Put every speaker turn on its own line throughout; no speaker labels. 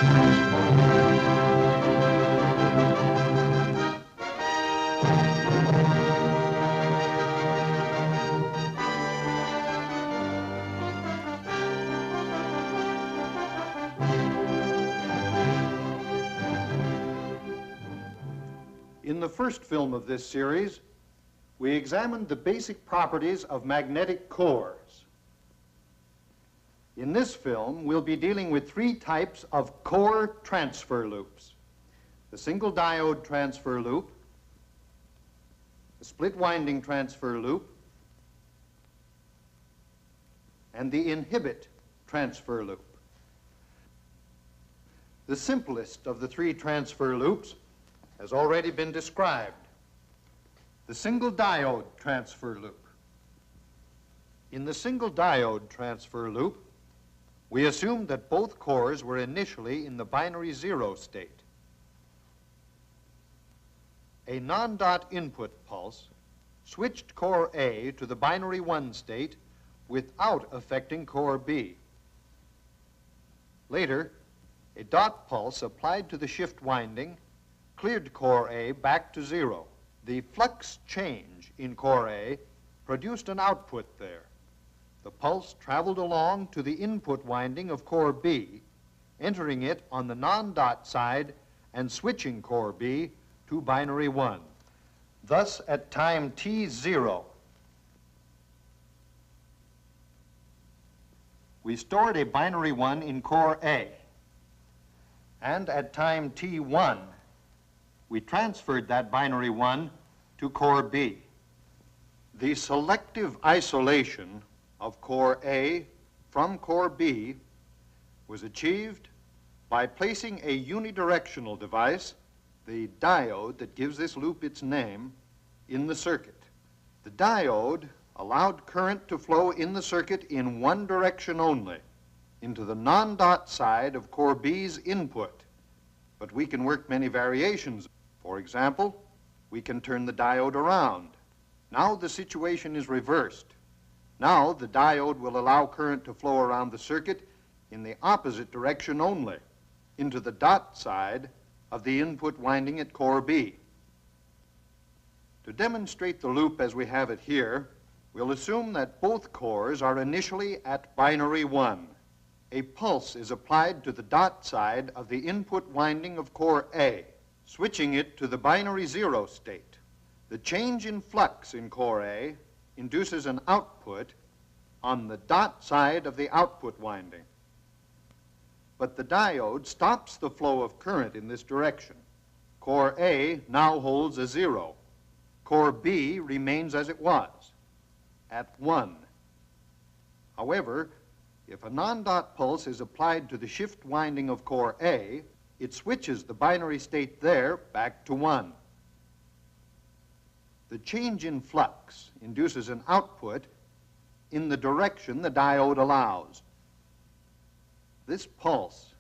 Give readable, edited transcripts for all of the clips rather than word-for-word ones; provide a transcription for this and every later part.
In the first film of this series, we examined the basic properties of magnetic cores. In this film, we'll be dealing with three types of core transfer loops: the single diode transfer loop, the split winding transfer loop, and the inhibit transfer loop. The simplest of the three transfer loops has already been described: the single diode transfer loop. In the single diode transfer loop, we assumed that both cores were initially in the binary 0 state. A non-dot input pulse switched core A to the binary 1 state without affecting core B. Later, a dot pulse applied to the shift winding cleared core A back to 0. The flux change in core A produced an output there. The pulse traveled along to the input winding of core B, entering it on the non-dot side and switching core B to binary 1. Thus, at time t0, we stored a binary 1 in core A, and at time t1, we transferred that binary 1 to core B. The selective isolation of core A from core B was achieved by placing a unidirectional device, the diode that gives this loop its name, in the circuit. The diode allowed current to flow in the circuit in one direction only, into the non-dot side of core B's input. But we can work many variations. For example, we can turn the diode around. Now the situation is reversed. Now the diode will allow current to flow around the circuit in the opposite direction only, into the dot side of the input winding at core B. To demonstrate the loop as we have it here, we'll assume that both cores are initially at binary 1. A pulse is applied to the dot side of the input winding of core A, switching it to the binary 0 state. The change in flux in core A induces an output on the dot side of the output winding. But the diode stops the flow of current in this direction. Core A now holds a 0. Core B remains as it was, at 1. However, if a non-dot pulse is applied to the shift winding of core A, it switches the binary state there back to 1. The change in flux induces an output in the direction the diode allows. This pulse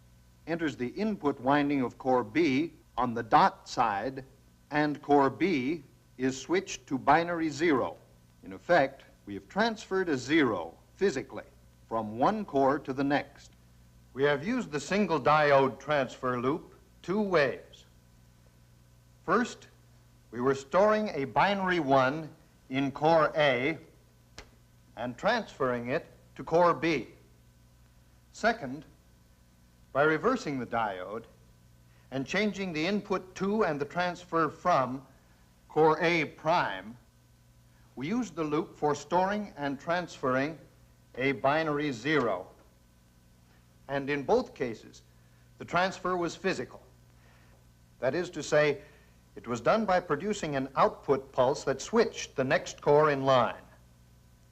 enters the input winding of core B on the dot side, and core B is switched to binary 0. In effect, we have transferred a 0 physically from one core to the next. We have used the single diode transfer loop two ways. First, we were storing a binary 1 in core A and transferring it to core B. Second, by reversing the diode and changing the input to and the transfer from core A prime, we used the loop for storing and transferring a binary 0. And in both cases, the transfer was physical. That is to say, it was done by producing an output pulse that switched the next core in line.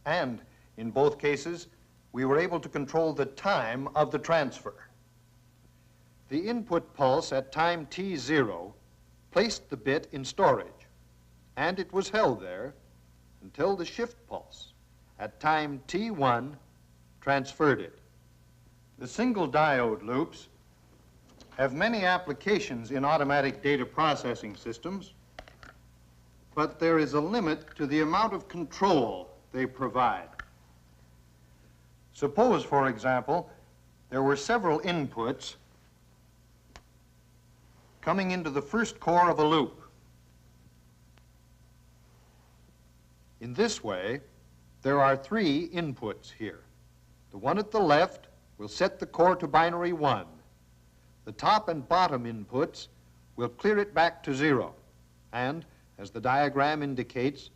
And in both cases, we were able to control the time of the transfer. The input pulse at time t0 placed the bit in storage, and it was held there until the shift pulse at time t1 transferred it. The single diode loops have many applications in automatic data processing systems, but there is a limit to the amount of control they provide. Suppose, for example, there were several inputs coming into the first core of a loop. In this way, there are 3 inputs here. The one at the left will set the core to binary 1. The top and bottom inputs will clear it back to 0. And, as the diagram indicates,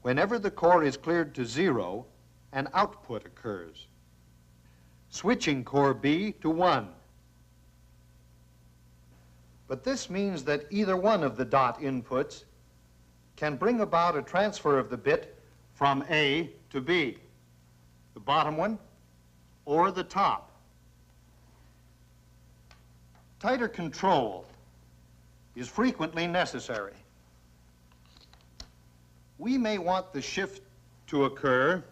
whenever the core is cleared to 0, an output occurs, switching core B to 1. But this means that either one of the dot inputs can bring about a transfer of the bit from A to B, the bottom one or the top. Tighter control is frequently necessary. We may want the shift to occur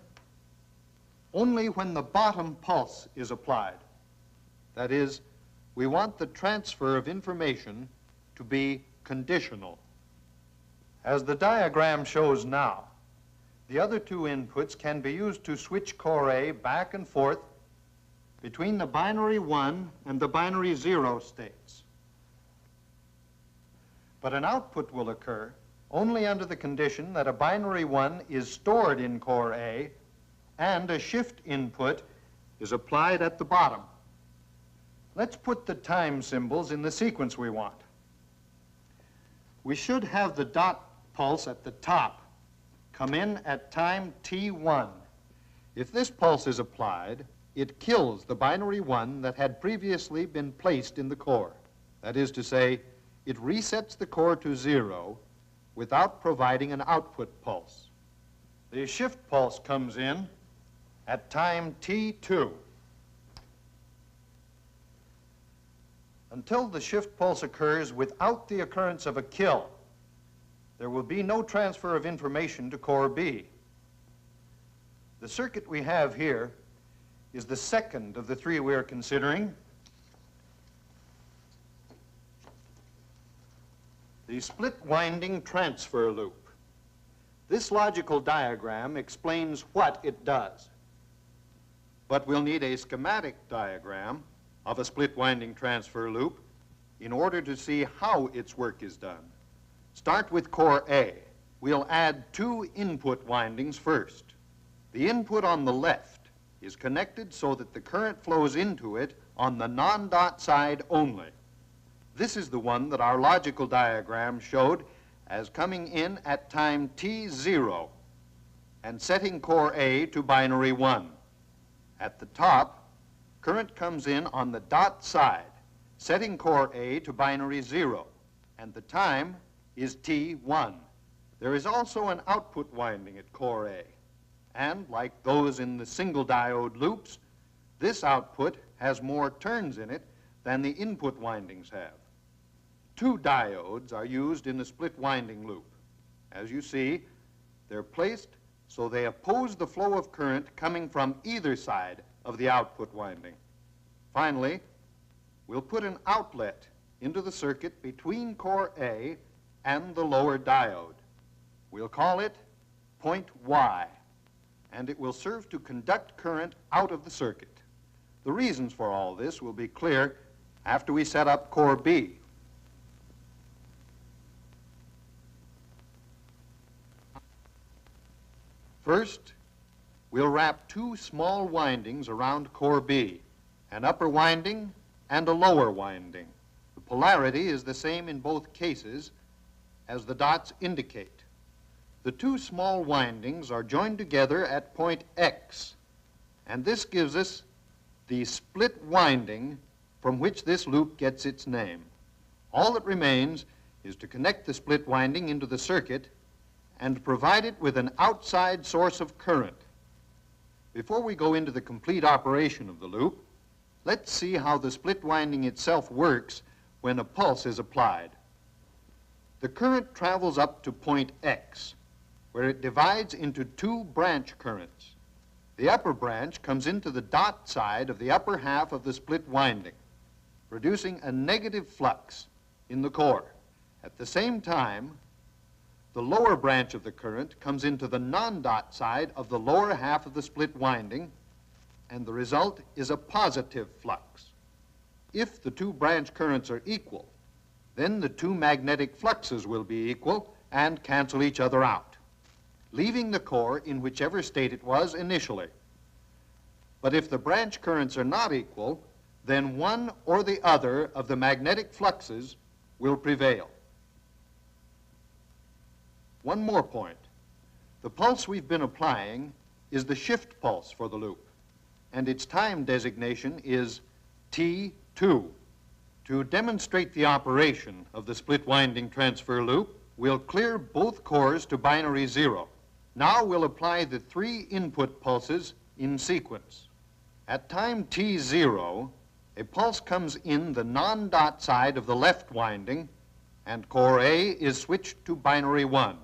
only when the bottom pulse is applied. That is, we want the transfer of information to be conditional. As the diagram shows now, the other 2 inputs can be used to switch core A back and forth between the binary 1 and the binary 0 states. But an output will occur only under the condition that a binary 1 is stored in core A and a shift input is applied at the bottom. Let's put the time symbols in the sequence we want. We should have the dot pulse at the top come in at time t1. If this pulse is applied, it kills the binary 1 that had previously been placed in the core. That is to say, it resets the core to 0 without providing an output pulse. The shift pulse comes in at time t2. Until the shift pulse occurs without the occurrence of a kill, there will be no transfer of information to core B. The circuit we have here is the second of the 3 we are considering. The split winding transfer loop. This logical diagram explains what it does. But we'll need a schematic diagram of a split winding transfer loop in order to see how its work is done. Start with core A. We'll add 2 input windings first. The input on the left is connected so that the current flows into it on the non-dot side only. This is the one that our logical diagram showed as coming in at time t0 and setting core A to binary 1. At the top, current comes in on the dot side, setting core A to binary 0, and the time is t1. There is also an output winding at core A, and like those in the single-diode loops, this output has more turns in it than the input windings have. 2 diodes are used in the split winding loop. As you see, they're placed so they oppose the flow of current coming from either side of the output winding. Finally, we'll put an outlet into the circuit between core A and the lower diode. We'll call it point Y, and it will serve to conduct current out of the circuit. The reasons for all this will be clear after we set up core B. First, we'll wrap 2 small windings around core B, an upper winding and a lower winding. The polarity is the same in both cases as the dots indicate. The 2 small windings are joined together at point X, and this gives us the split winding from which this loop gets its name. All that remains is to connect the split winding into the circuit and provide it with an outside source of current. Before we go into the complete operation of the loop, let's see how the split winding itself works when a pulse is applied. The current travels up to point X, where it divides into 2 branch currents. The upper branch comes into the dot side of the upper half of the split winding, producing a negative flux in the core. At the same time, the lower branch of the current comes into the non-dot side of the lower half of the split winding, and the result is a positive flux. If the 2 branch currents are equal, Then the two magnetic fluxes will be equal and cancel each other out, leaving the core in whichever state it was initially. But if the branch currents are not equal, then one or the other of the magnetic fluxes will prevail. One more point. The pulse we've been applying is the shift pulse for the loop, and its time designation is T2. To demonstrate the operation of the split winding transfer loop, we'll clear both cores to binary 0. Now we'll apply the 3 input pulses in sequence. At time T0, a pulse comes in the non-dot side of the left winding, and core A is switched to binary 1.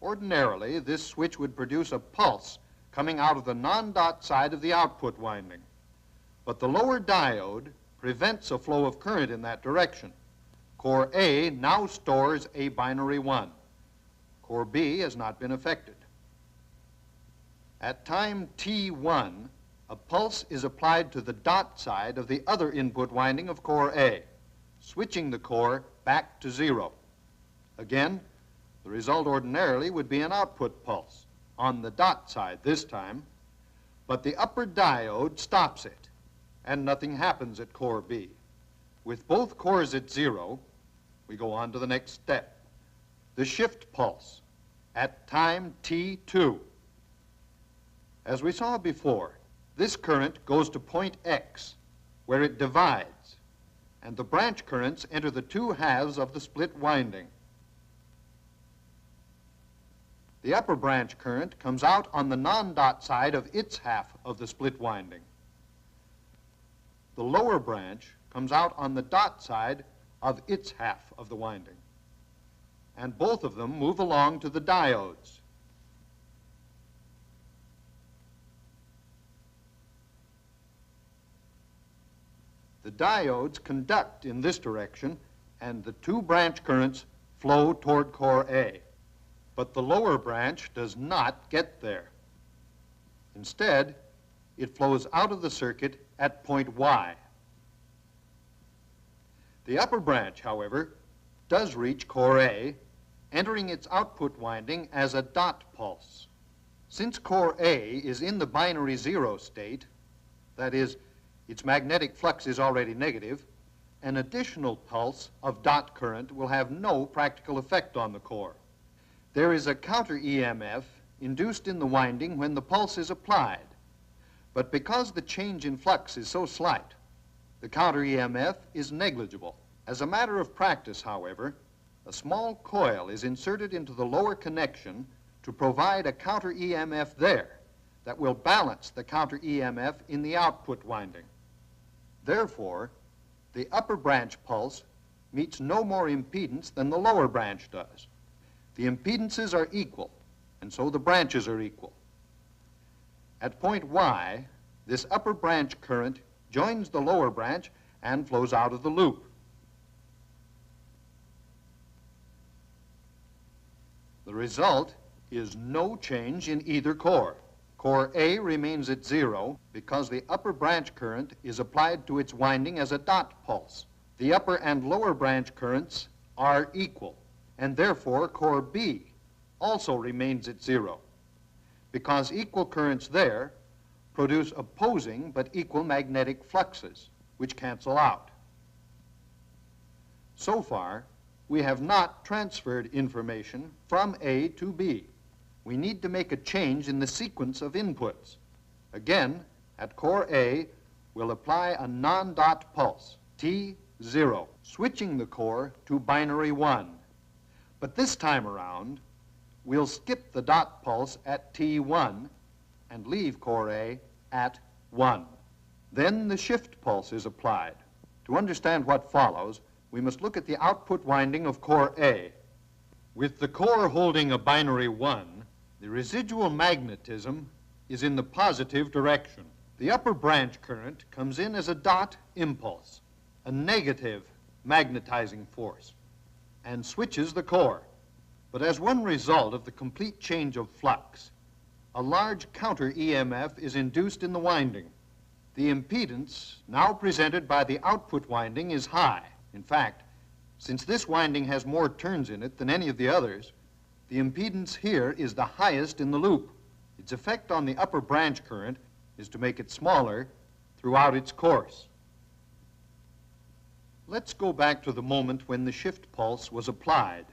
Ordinarily, this switch would produce a pulse coming out of the non-dot side of the output winding. But the lower diode prevents a flow of current in that direction. Core A now stores a binary 1. Core B has not been affected. At time T1, a pulse is applied to the dot side of the other input winding of core A, switching the core back to 0. Again, the result ordinarily would be an output pulse, on the dot side this time, but the upper diode stops it, and nothing happens at core B. With both cores at 0, we go on to the next step, the shift pulse at time T2. As we saw before, this current goes to point X, where it divides, and the branch currents enter the two halves of the split winding. The upper branch current comes out on the non-dot side of its half of the split winding. The lower branch comes out on the dot side of its half of the winding. And both of them move along to the diodes. The diodes conduct in this direction, and the two branch currents flow toward core A. But the lower branch does not get there. Instead, it flows out of the circuit at point Y. The upper branch, however, does reach core A, entering its output winding as a dot pulse. Since core A is in the binary 0 state, that is, its magnetic flux is already negative, an additional pulse of dot current will have no practical effect on the core. There is a counter EMF induced in the winding when the pulse is applied, but because the change in flux is so slight, the counter EMF is negligible. As a matter of practice, however, a small coil is inserted into the lower connection to provide a counter EMF there that will balance the counter EMF in the output winding. Therefore, the upper branch pulse meets no more impedance than the lower branch does. The impedances are equal, and so the branches are equal. At point Y, this upper branch current joins the lower branch and flows out of the loop. The result is no change in either core. Core A remains at 0 because the upper branch current is applied to its winding as a dot pulse. The upper and lower branch currents are equal, and therefore core B also remains at 0 because equal currents there produce opposing but equal magnetic fluxes, which cancel out. So far, we have not transferred information from A to B. We need to make a change in the sequence of inputs. Again, at core A, we'll apply a non-dot pulse, T0, switching the core to binary 1. But this time around, we'll skip the dot pulse at T1 and leave core A at 1. Then the shift pulse is applied. To understand what follows, we must look at the output winding of core A. With the core holding a binary 1, the residual magnetism is in the positive direction. The upper branch current comes in as a dot impulse, a negative magnetizing force, and switches the core. But as one result of the complete change of flux, a large counter EMF is induced in the winding. The impedance now presented by the output winding is high. In fact, Since this winding has more turns in it than any of the others, the impedance here is the highest in the loop. Its effect on the upper branch current is to make it smaller throughout its course. Let's go back to the moment when the shift pulse was applied.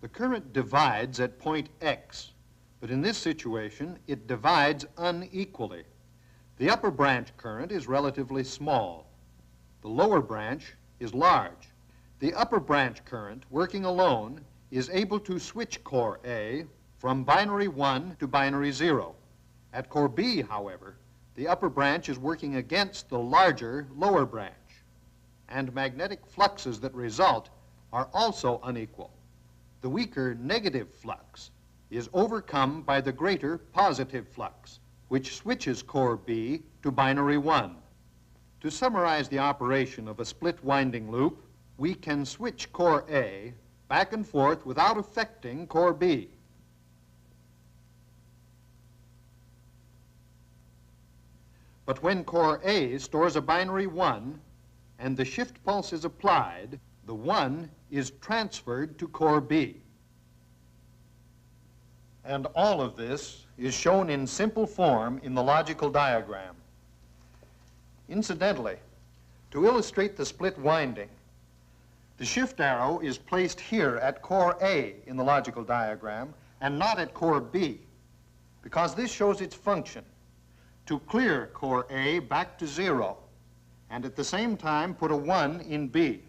The current divides at point X, but in this situation it divides unequally. The upper branch current is relatively small. The lower branch is large. The upper branch current, working alone, is able to switch core A from binary 1 to binary 0. At core B, however, the upper branch is working against the larger lower branch, and magnetic fluxes that result are also unequal. The weaker negative flux is overcome by the greater positive flux, which switches core B to binary 1. To summarize the operation of a split winding loop, we can switch core A back and forth without affecting core B. But when core A stores a binary 1 and the shift pulse is applied, the 1 is transferred to core B. And all of this is shown in simple form in the logical diagram. Incidentally, to illustrate the split winding, the shift arrow is placed here at core A in the logical diagram and not at core B, because this shows its function: to clear core A back to 0, and at the same time put a 1 in B.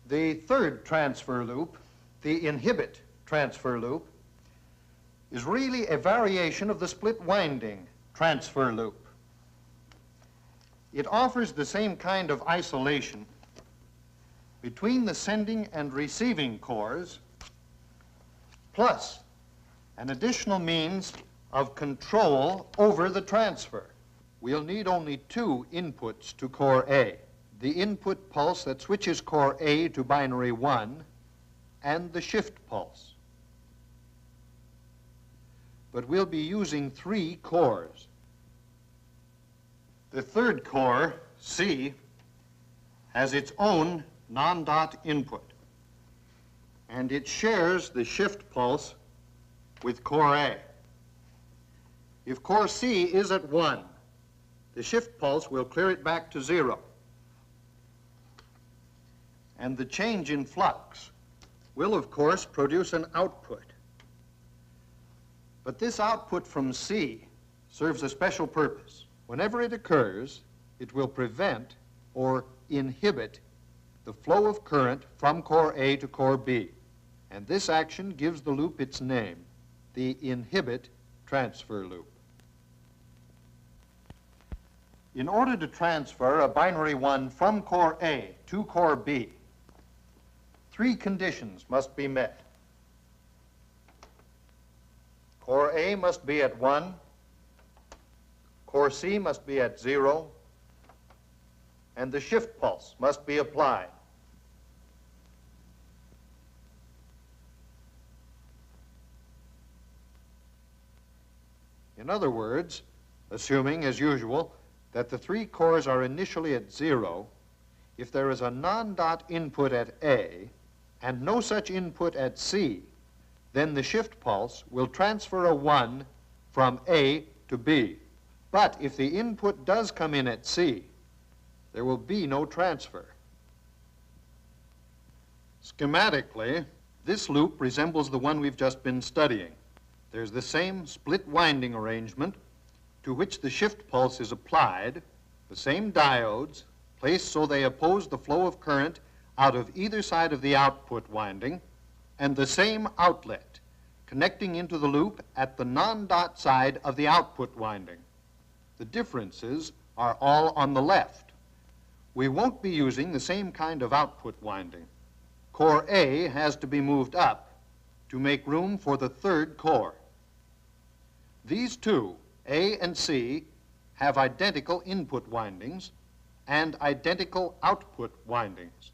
The third transfer loop, the inhibit transfer loop, is really a variation of the split winding transfer loop. It offers the same kind of isolation between the sending and receiving cores, plus an additional means of control over the transfer. We'll need only two inputs to core A: the input pulse that switches core A to binary 1 and the shift pulse. But we'll be using 3 cores. The third core, C, has its own non-dot input, and it shares the shift pulse with core A. If core C is at 1, the shift pulse will clear it back to 0. And the change in flux will, of course, produce an output. But this output from C serves a special purpose. Whenever it occurs, it will prevent or inhibit the flow of current from core A to core B. And this action gives the loop its name, the inhibit transfer loop. In order to transfer a binary 1 from core A to core B, 3 conditions must be met. Core A must be at 1, core C must be at 0, and the shift pulse must be applied. In other words, assuming, as usual, that the 3 cores are initially at 0, if there is a non-dot input at A and no such input at C, then the shift pulse will transfer a 1 from A to B. But if the input does come in at C, there will be no transfer. Schematically, this loop resembles the one we've just been studying. There's the same split winding arrangement to which the shift pulse is applied, the same diodes placed so they oppose the flow of current out of either side of the output winding, and the same outlet connecting into the loop at the non-dot side of the output winding. The differences are all on the left. We won't be using the same kind of output winding. Core A has to be moved up to make room for the third core. These two, A and C, have identical input windings and identical output windings.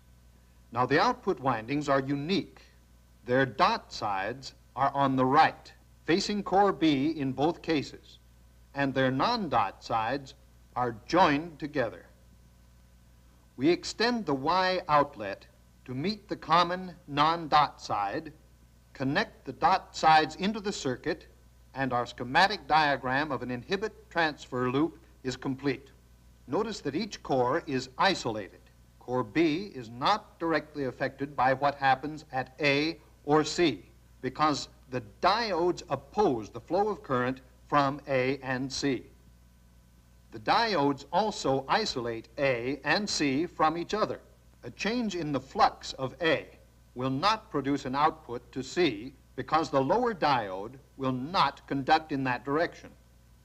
Now, the output windings are unique. Their dot sides are on the right, facing core B in both cases, and their non-dot sides are joined together. We extend the Y outlet to meet the common non-dot side, connect the dot sides into the circuit, and our schematic diagram of an inhibit transfer loop is complete. Notice that each core is isolated. Core B is not directly affected by what happens at A or C because the diodes oppose the flow of current from A and C. The diodes also isolate A and C from each other. A change in the flux of A will not produce an output to C because the lower diode will not conduct in that direction,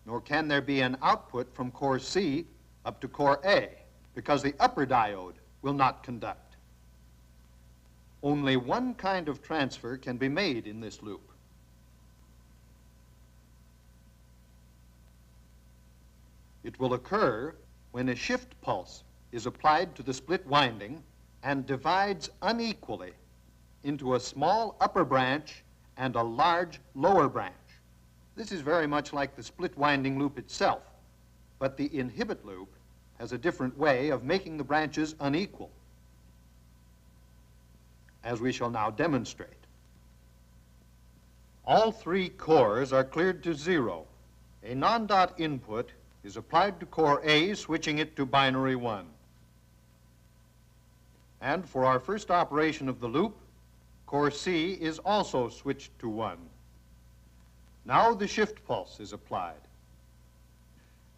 nor can there be an output from core C up to core A because the upper diode will not conduct. Only one kind of transfer can be made in this loop. It will occur when a shift pulse is applied to the split winding and divides unequally into a small upper branch and a large lower branch. This is very much like the split winding loop itself, but the inhibit loop has a different way of making the branches unequal, as we shall now demonstrate. All three cores are cleared to 0. A non-dot input is applied to core A, switching it to binary 1. And for our first operation of the loop, core C is also switched to 1. Now the shift pulse is applied.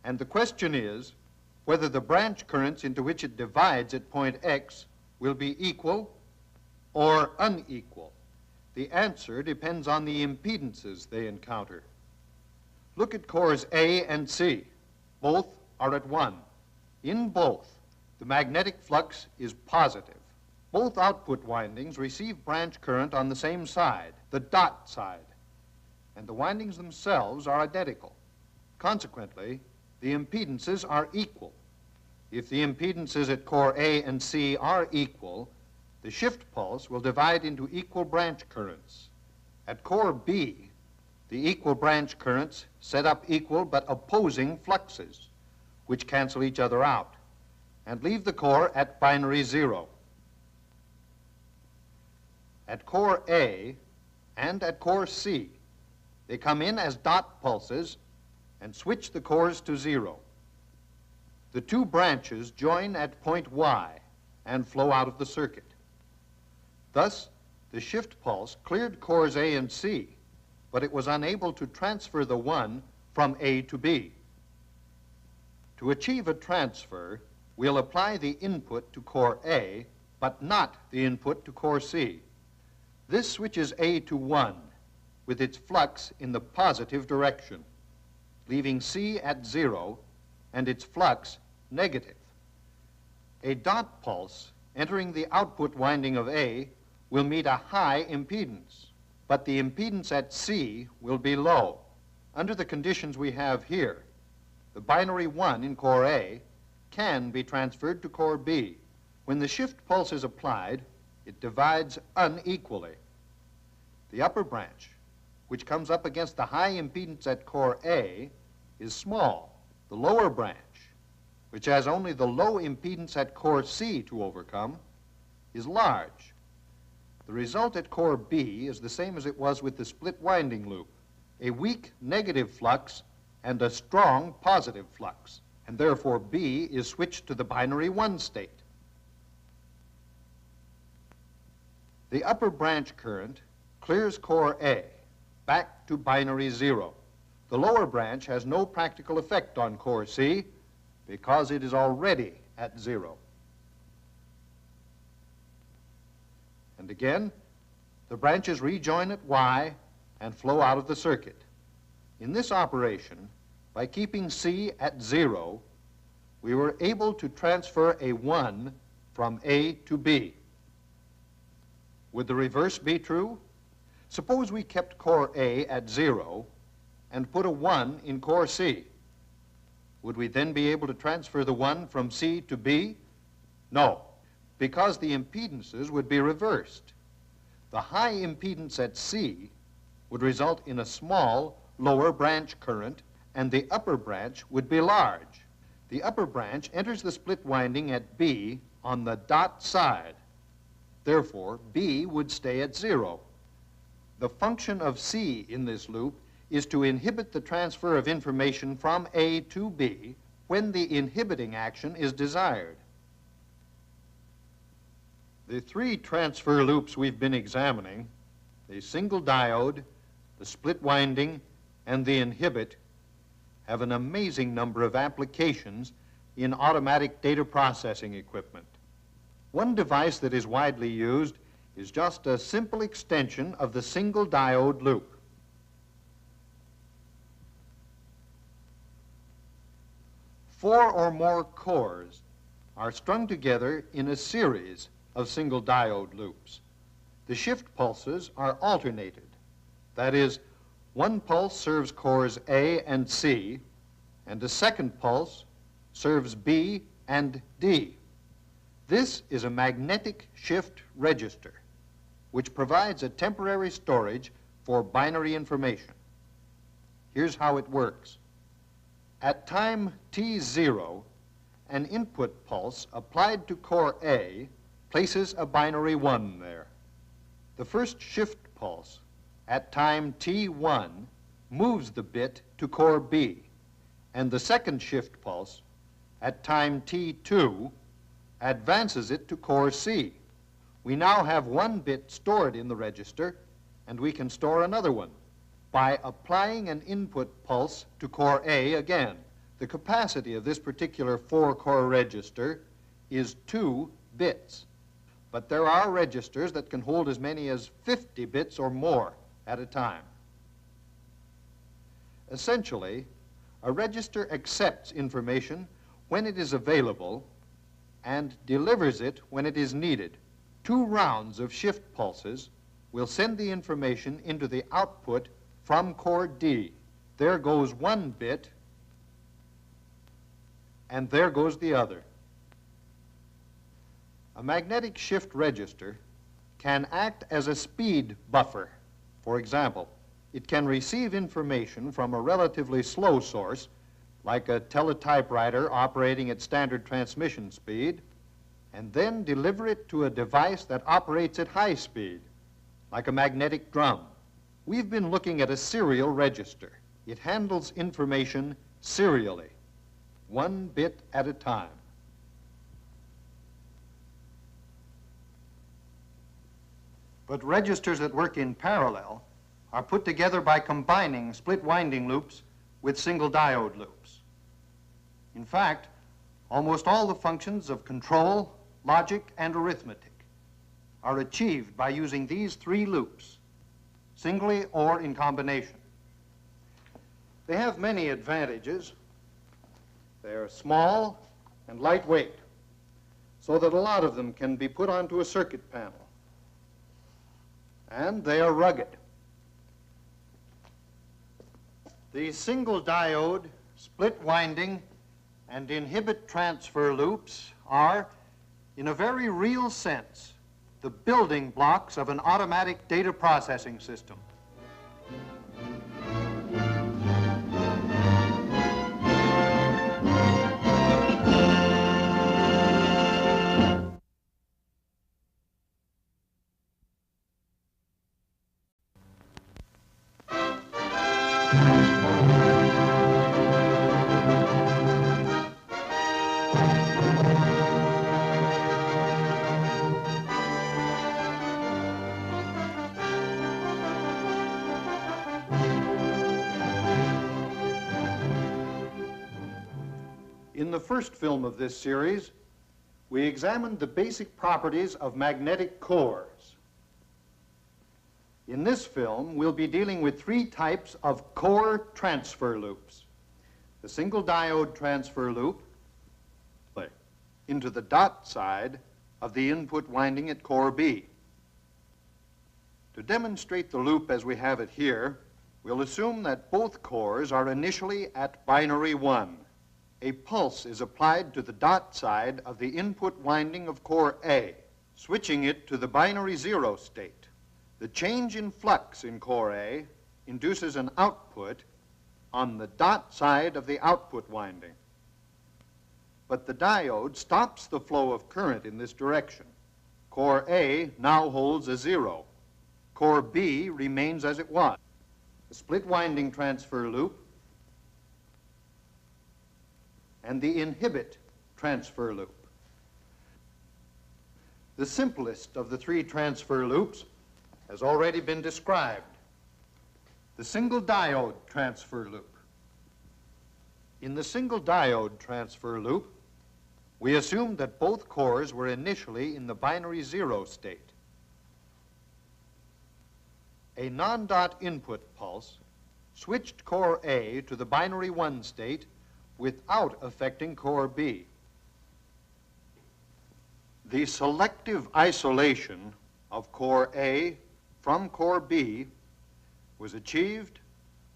And the question is whether the branch currents into which it divides at point X will be equal or unequal. The answer depends on the impedances they encounter. Look at cores A and C. Both are at 1. In both, the magnetic flux is positive. Both output windings receive branch current on the same side, the dot side, and the windings themselves are identical. Consequently, the impedances are equal. If the impedances at core A and C are equal, the shift pulse will divide into equal branch currents. At core B, the equal branch currents set up equal but opposing fluxes, which cancel each other out, and leave the core at binary 0. At core A and at core C, they come in as dot pulses and switch the cores to 0. The two branches join at point Y and flow out of the circuit. Thus, the shift pulse cleared cores A and C, but it was unable to transfer the 1 from A to B. To achieve a transfer, we'll apply the input to core A, but not the input to core C. This switches A to 1 with its flux in the positive direction, leaving C at 0 and its flux negative. A dot pulse entering the output winding of A will meet a high impedance, but the impedance at C will be low. Under the conditions we have here, the binary 1 in core A can be transferred to core B. When the shift pulse is applied, it divides unequally. The upper branch, which comes up against the high impedance at core A, is small. The lower branch, which has only the low impedance at core C to overcome, is large. The result at core B is the same as it was with the split winding loop, a weak negative flux and a strong positive flux, and therefore B is switched to the binary 1 state. The upper branch current clears core A back to binary 0. The lower branch has no practical effect on core C because it is already at 0. And again, the branches rejoin at Y and flow out of the circuit. In this operation, by keeping C at 0, we were able to transfer a 1 from A to B. Would the reverse be true? Suppose we kept core A at 0 and put a 1 in core C. Would we then be able to transfer the 1 from C to B? No, because the impedances would be reversed. The high impedance at C would result in a small lower branch current, and the upper branch would be large. The upper branch enters the split winding at B on the dot side. Therefore, B would stay at 0. The function of C in this loop is to inhibit the transfer of information from A to B when the inhibiting action is desired. The three transfer loops we've been examining, the single diode, the split winding, and the inhibit, have an amazing number of applications in automatic data processing equipment. One device that is widely used is just a simple extension of the single diode loop. Four or more cores are strung together in a series of single diode loops. The shift pulses are alternated. That is, one pulse serves cores A and C, and a second pulse serves B and D. This is a magnetic shift register, which provides a temporary storage for binary information. Here's how it works. At time t0, an input pulse applied to core A places a binary 1 there. The first shift pulse at time t1 moves the bit to core B, and the second shift pulse at time t2 advances it to core C. We now have one bit stored in the register, and we can store another one by applying an input pulse to core A again. The capacity of this particular 4-core register is 2 bits. But there are registers that can hold as many as 50 bits or more at a time. Essentially, a register accepts information when it is available and delivers it when it is needed. 2 rounds of shift pulses will send the information into the output from core D. There goes one bit, and there goes the other. A magnetic shift register can act as a speed buffer. For example, it can receive information from a relatively slow source, like a teletypewriter operating at standard transmission speed, and then deliver it to a device that operates at high speed, like a magnetic drum. We've been looking at a serial register. It handles information serially, 1 bit at a time. But registers that work in parallel are put together by combining split winding loops with single diode loops. In fact, almost all the functions of control, logic, and arithmetic are achieved by using these 3 loops, singly or in combination. They have many advantages. They are small and lightweight, so that a lot of them can be put onto a circuit panel. And they are rugged. The single diode, split winding, and inhibit transfer loops are, in a very real sense, the building blocks of an automatic data processing system. In the first film of this series, we examined the basic properties of magnetic cores. In this film, we'll be dealing with 3 types of core transfer loops. The single diode transfer loop into the dot side of the input winding at core B. To demonstrate the loop as we have it here, we'll assume that both cores are initially at binary 1. A pulse is applied to the dot side of the input winding of core A, switching it to the binary 0 state. The change in flux in core A induces an output on the dot side of the output winding. but the diode stops the flow of current in this direction. Core A now holds a 0. Core B remains as it was. The split winding transfer loop and the inhibit transfer loop. The simplest of the three transfer loops has already been described. The single diode transfer loop. In the single diode transfer loop, we assumed that both cores were initially in the binary 0 state. A non-dot input pulse switched core A to the binary 1 state without affecting core B. The selective isolation of core A from core B was achieved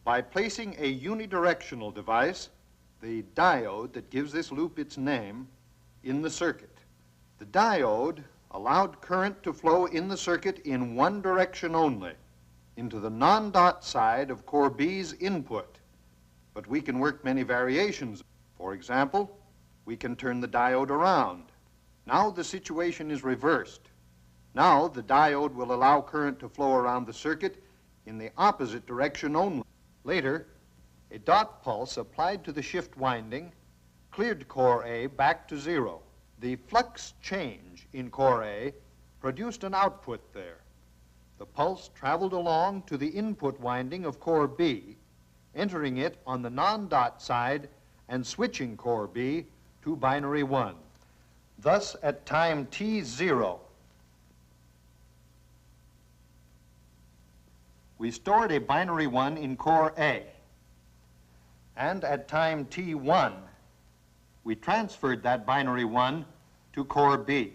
by placing a unidirectional device, the diode that gives this loop its name, in the circuit. The diode allowed current to flow in the circuit in one direction only, into the non-dot side of core B's input. But we can work many variations. For example, we can turn the diode around. Now the situation is reversed. Now the diode will allow current to flow around the circuit in the opposite direction only. Later, a dot pulse applied to the shift winding cleared core A back to 0. The flux change in core A produced an output there. The pulse traveled along to the input winding of core B, entering it on the non-dot side and switching core B to binary 1. Thus, at time t0, we stored a binary 1 in core A, and at time t1, we transferred that binary 1 to core B.